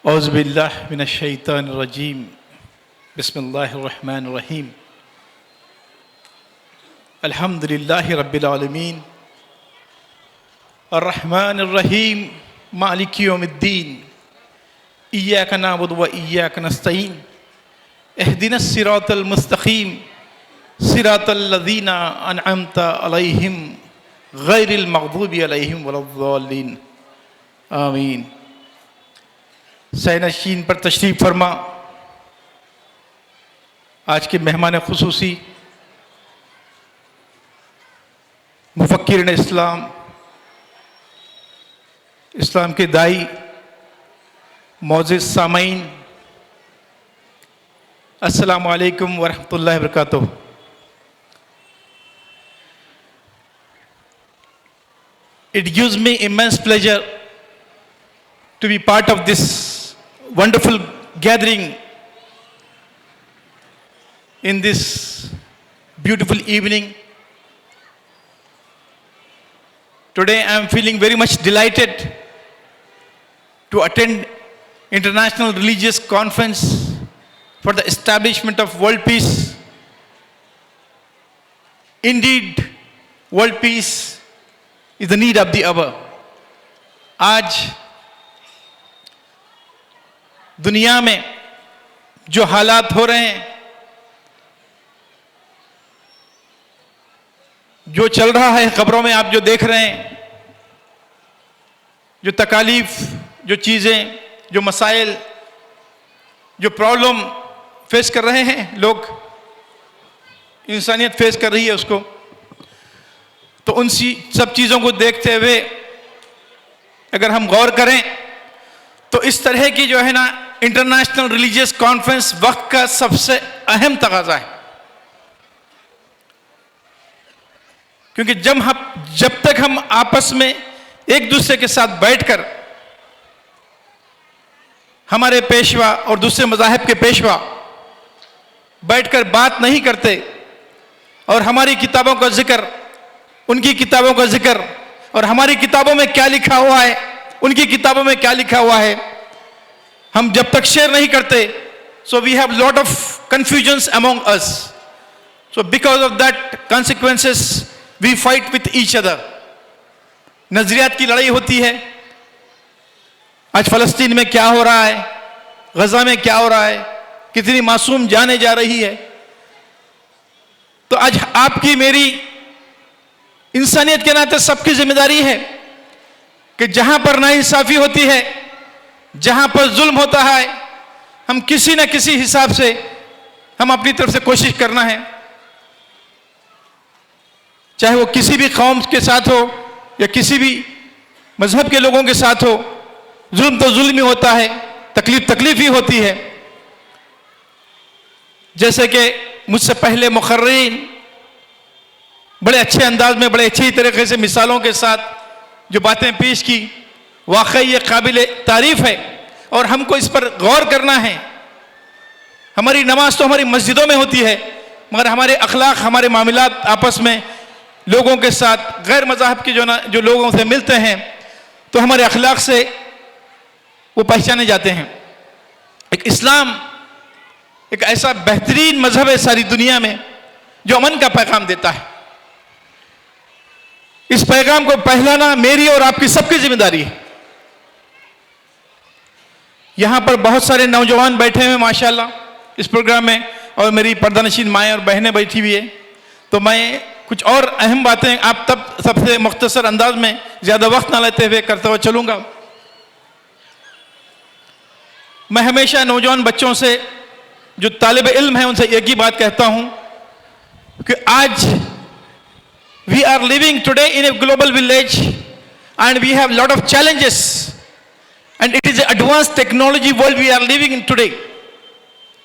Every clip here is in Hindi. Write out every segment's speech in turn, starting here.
औज़ुबिल्लाहि मिनश्शैतानिर्रजीम बिस्मिल्लाहिर्रहमानिर्रहीम अल्हम्दुलिल्लाहि रब्बिल आलमीन अर्रहमानिर्रहीम मालिकि यौमिद्दीन इय्याका नअबुदु व इय्याका नस्तईन इहदिनस सिरातल मुस्तक़ीम सिरातल लज़ीना अनअमता अलैहिम गैरिल मग़दूबि अलैहिम वलद्दाल्लीन आमीन। सैनशीन पर तशरीफ़ फरमा आज के मेहमान खुसूसी मुफ़क्किर इस्लाम, इस्लाम के दाई, मोअज़्ज़िज़ सामईन, अस्सलामु अलैकुम व रहमतुल्लाहि व बरकातुहू। It gives me immense pleasure to be part of this wonderful gathering in this beautiful evening. Today I am feeling very much delighted to attend International Religious Conference for the establishment of world peace. Indeed, world peace is the need of the hour. आज दुनिया में जो हालात हो रहे हैं, जो चल रहा है खबरों में आप जो देख रहे हैं, जो तकालीफ, जो चीज़ें, जो मसाइल, जो प्रॉब्लम फेस कर रहे हैं लोग, इंसानियत फेस कर रही है उसको, तो उन सब चीज़ों को देखते हुए अगर हम गौर करें तो इस तरह की जो है ना इंटरनेशनल रिलीजियस कॉन्फ्रेंस वक्त का सबसे अहम तकाजा है। क्योंकि जब तक हम आपस में एक दूसरे के साथ बैठकर हमारे पेशवा और दूसरे मज़ाहिब के पेशवा बैठकर बात नहीं करते और हमारी किताबों का जिक्र, उनकी किताबों का जिक्र और हमारी किताबों में क्या लिखा हुआ है, उनकी किताबों में क्या लिखा हुआ है, हम जब तक शेयर नहीं करते, so we have lot of confusions among us. So because of that consequences we fight with each other. नजरियात की लड़ाई होती है। आज फ़लस्तीन में क्या हो रहा है, गज़ा में क्या हो रहा है, कितनी मासूम जाने जा रही है। तो आज आपकी मेरी इंसानियत के नाते सबकी जिम्मेदारी है कि जहां पर नाइंसाफी होती है, जहां पर जुल्म होता है, हम किसी न किसी हिसाब से हम अपनी तरफ से कोशिश करना है, चाहे वो किसी भी कौम के साथ हो या किसी भी मजहब के लोगों के साथ हो। जुल्म तो जुल्म ही होता है, तकलीफ तकलीफ ही होती है। जैसे कि मुझसे पहले मुखर्रीन बड़े अच्छे अंदाज में, बड़े अच्छी तरीके से मिसालों के साथ जो बातें पेश की, वाकई ये काबिल तारीफ है और हमको इस पर गौर करना है। हमारी नमाज तो हमारी मस्जिदों में होती है, मगर हमारे अखलाक, हमारे मामलात आपस में लोगों के साथ, गैर मज़ाहब के जो लोगों से मिलते हैं, तो हमारे अखलाक से वो पहचाने जाते हैं। एक इस्लाम एक ऐसा बेहतरीन मजहब है सारी दुनिया में जो अमन का पैगाम देता है। इस पैगाम को फैलाना मेरी और आपकी सबकी जिम्मेदारी है। यहां पर बहुत सारे नौजवान बैठे हुए माशाल्लाह इस प्रोग्राम में, और मेरी पर्दानशीन माएँ और बहनें बैठी हुई है। तो मैं कुछ और अहम बातें आप तब सबसे मुख्तसर अंदाज में, ज़्यादा वक्त ना लेते हुए करते हुए चलूँगा। मैं हमेशा नौजवान बच्चों से, जो तालिब इल्म हैं, उनसे एक ही बात कहता हूँ कि आज we are living today in a global village and we have lot of challenges and it is an advanced technology world we are living in today.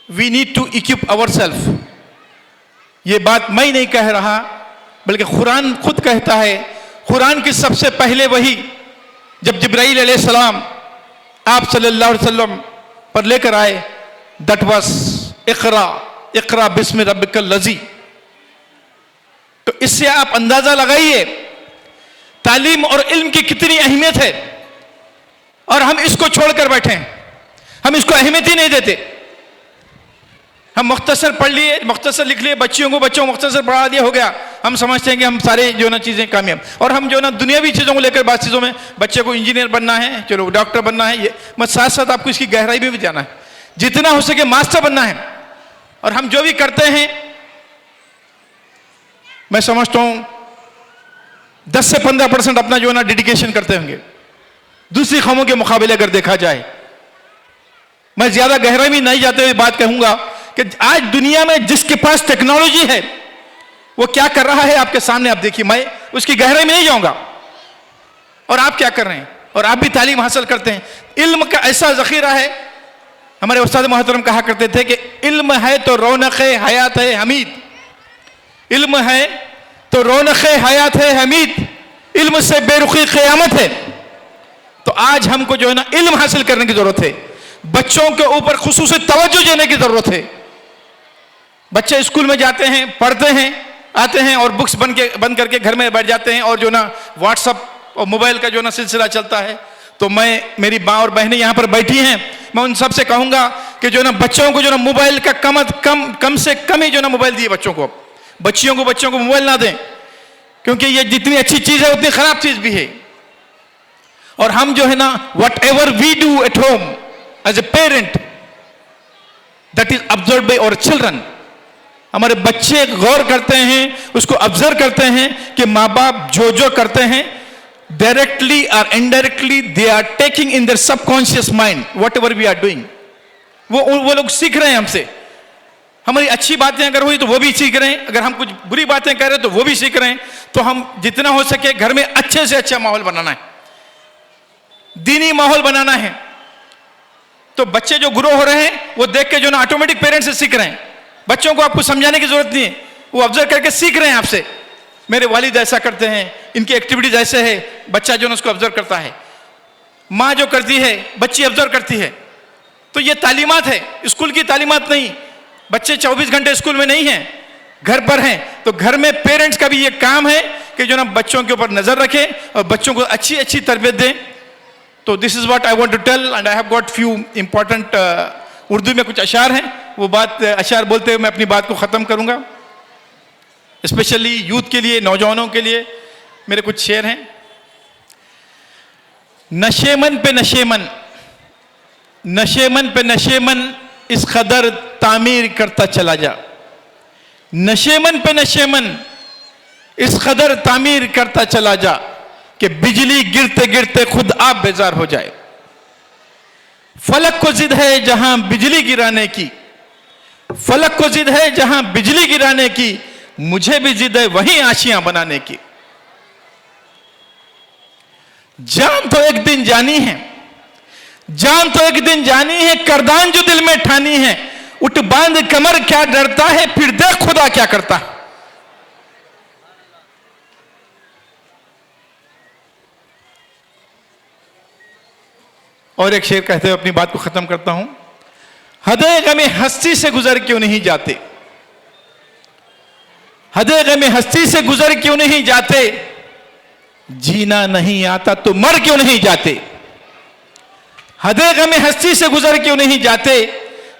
We need to equip ourselves. ये बात मैं नहीं कह रहा, बल्कि कुरान खुद कहता है। कुरान की सबसे पहले वही जब जिब्राईल अलैहिस्सलाम आप सल्लल्लाहु अलैहि वसल्लम पर लेकर आए, that was इक़रा बिस्मि रब्बिकल लज़ी। तो इससे आप अंदाजा लगाइए तालीम और इल्म की कितनी अहमियत है, और हम इसको छोड़कर बैठे हैं। हम इसको अहमियत ही नहीं देते। हम मुख्तसर पढ़ लिए, मुख्तसर लिख लिए, बच्चों को मुख्तसर पढ़ा दिया, हो गया। हम समझते हैं कि हम सारे जो ना चीज़ें कामयाब, और हम जो ना दुनियावी चीज़ों को लेकर बात चीज़ों में, बच्चे को इंजीनियर बनना है, चलो डॉक्टर बनना है, ये मत, साथ साथ आपको इसकी गहराई में भी जाना है, जितना हो सके मास्टर बनना है। और हम जो भी करते हैं, मैं समझता हूं 10 से 15% अपना जो ना डेडिकेशन करते होंगे दूसरी कौमों के मुकाबले अगर देखा जाए। मैं ज्यादा गहराई में नहीं जाते हुए बात कहूंगा कि आज दुनिया में जिसके पास टेक्नोलॉजी है वो क्या कर रहा है आपके सामने आप देखिए। मैं उसकी गहराई में नहीं जाऊंगा। और आप क्या कर रहे हैं, और आप भी तालीम हासिल करते हैं। इल्म का ऐसा जखीरा है, हमारे उस्ताद मोहतरम कहा करते थे कि इल्म है तो रौनक हयात है हमीद, इल्म है तो रौनक हयात है हमीद, इल्म से बेरुखी क़यामत है। तो आज हमको जो है ना इल्म हासिल करने की जरूरत है, बच्चों के ऊपर खुसूसी तवज्जो देने की जरूरत है। बच्चे स्कूल में जाते हैं, पढ़ते हैं, आते हैं और बुक्स बंद करके घर में बैठ जाते हैं, और जो ना व्हाट्सअप और मोबाइल का जो ना सिलसिला चलता है। तो मैं, मेरी माँ और बहनें यहाँ पर बैठी हैं, मैं उन सबसे कहूंगा कि जो ना बच्चों को जो ना मोबाइल का कम से कम ही जो ना मोबाइल दिए बच्चों को मोबाइल ना दें, क्योंकि ये जितनी अच्छी चीज है उतनी खराब चीज भी है। और हम जो है ना whatever we do at home as a parent, that is observe by our children. हमारे बच्चे गौर करते हैं, उसको ऑब्जर्व करते हैं कि माँ बाप जो जो करते हैं डायरेक्टली और indirectly they are taking in their subconscious mind whatever we are doing. वो लोग सीख रहे हैं हमसे। हमारी अच्छी बातें अगर हुई तो वो भी सीख रहे हैं, अगर हम कुछ बुरी बातें कर रहे हैं तो वो भी सीख रहे हैं। तो हम जितना हो सके घर में अच्छे से अच्छा माहौल बनाना है, दीनी माहौल बनाना है। तो बच्चे जो ग्रो हो रहे हैं वो देख के जो ना ऑटोमेटिक पेरेंट्स से सीख रहे हैं। बच्चों को आपको समझाने की जरूरत नहीं है, वो ऑब्जर्व करके सीख रहे हैं आपसे। मेरे वालिद ऐसा करते हैं, इनकी एक्टिविटीज ऐसे है, बच्चा जो ना उसको ऑब्जर्व करता है। माँ जो करती है बच्ची ऑब्जर्व करती है। तो ये तालीमात है, स्कूल की तालीमात नहीं। बच्चे 24 घंटे स्कूल में नहीं हैं, घर पर हैं। तो घर में पेरेंट्स का भी ये काम है कि जो ना बच्चों के ऊपर नजर रखें और बच्चों को अच्छी अच्छी तरबियत दें। तो this is what I want to tell and I have got few important Urdu में कुछ अशार हैं, वो बात अशार बोलते हुए मैं अपनी बात को ख़त्म करूंगा। स्पेशली यूथ के लिए, नौजवानों के लिए मेरे कुछ शेर हैं। नशेमन पे नशेमन, नशेमन पे नशेमन इस कदर तामीर करता चला जा। नशेमन पे नशेमन इस कदर तामीर करता चला जा कि बिजली गिरते गिरते खुद आप बेजार हो जाए। फलक को जिद है जहां बिजली गिराने की, फलक को जिद है जहां बिजली गिराने की, मुझे भी जिद है वहीं आशियां बनाने की। जान तो एक दिन जानी है, जान तो एक दिन जानी है, करदान जो दिल में ठानी है। उठ बांध कमर क्या डरता है, फिर देख खुदा क्या करता है। और एक शेर कहते हुए अपनी बात को खत्म करता हूं। हदे गमे हस्ती से गुजर क्यों नहीं जाते, हदे गमे हस्ती से गुजर क्यों नहीं जाते, जीना नहीं आता तो मर क्यों नहीं जाते। हदे गमे हस्ती से गुजर क्यों नहीं जाते,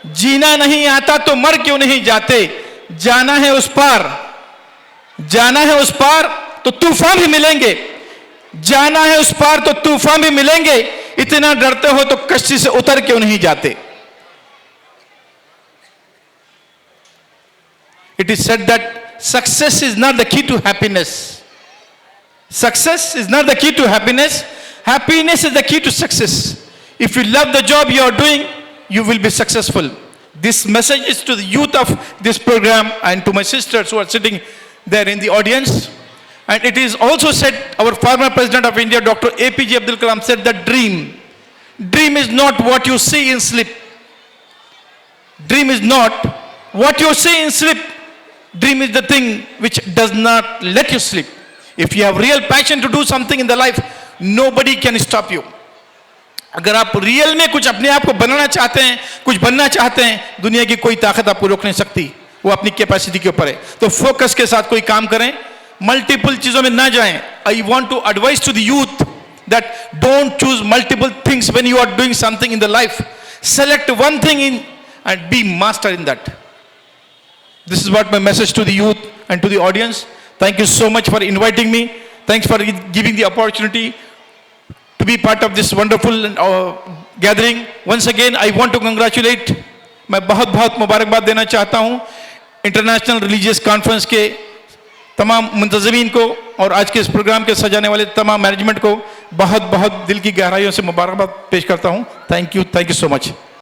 जीना नहीं आता तो मर क्यों नहीं जाते। जाना है उस पार, जाना है उस पार तो तूफान भी मिलेंगे, जाना है उस पार तो तूफान भी मिलेंगे। इतना डरते हो तो कश्ती से उतर क्यों नहीं जाते। It is said that success is not the key to happiness. Success is not the key to happiness. Happiness is the key to success. If you love the job you are doing, you will be successful. This message is to the youth of this program and to my sisters who are sitting there in the audience. And it is also said, our former President of India, Dr. APJ Abdul Kalam said that dream is not what you see in sleep. Dream is not what you see in sleep. Dream is the thing which does not let you sleep. If you have real passion to do something in the life, nobody can stop you. अगर आप रियल में कुछ अपने आप को बनाना चाहते हैं, कुछ बनना चाहते हैं, दुनिया की कोई ताकत आपको रोक नहीं सकती। वो अपनी कैपेसिटी के ऊपर है। तो फोकस के साथ कोई काम करें, मल्टीपल चीजों में ना जाएं। I want to advice to the youth that don't choose multiple things when you are doing something in the life. select one thing in and be master in that. This is what my message to the youth and to the audience. Thank you so much for inviting me. Thanks for giving the opportunity to be part of this wonderful gathering. Once again, I want to congratulate, मैं बहुत बहुत मुबारकबाद देना चाहता हूँ इंटरनेशनल रिलीजियस कॉन्फ्रेंस के तमाम मुंतज़मीन को और आज के इस प्रोग्राम के सजाने वाले तमाम मैनेजमेंट को बहुत बहुत दिल की गहराइयों से मुबारकबाद पेश करता हूँ. Thank you so much.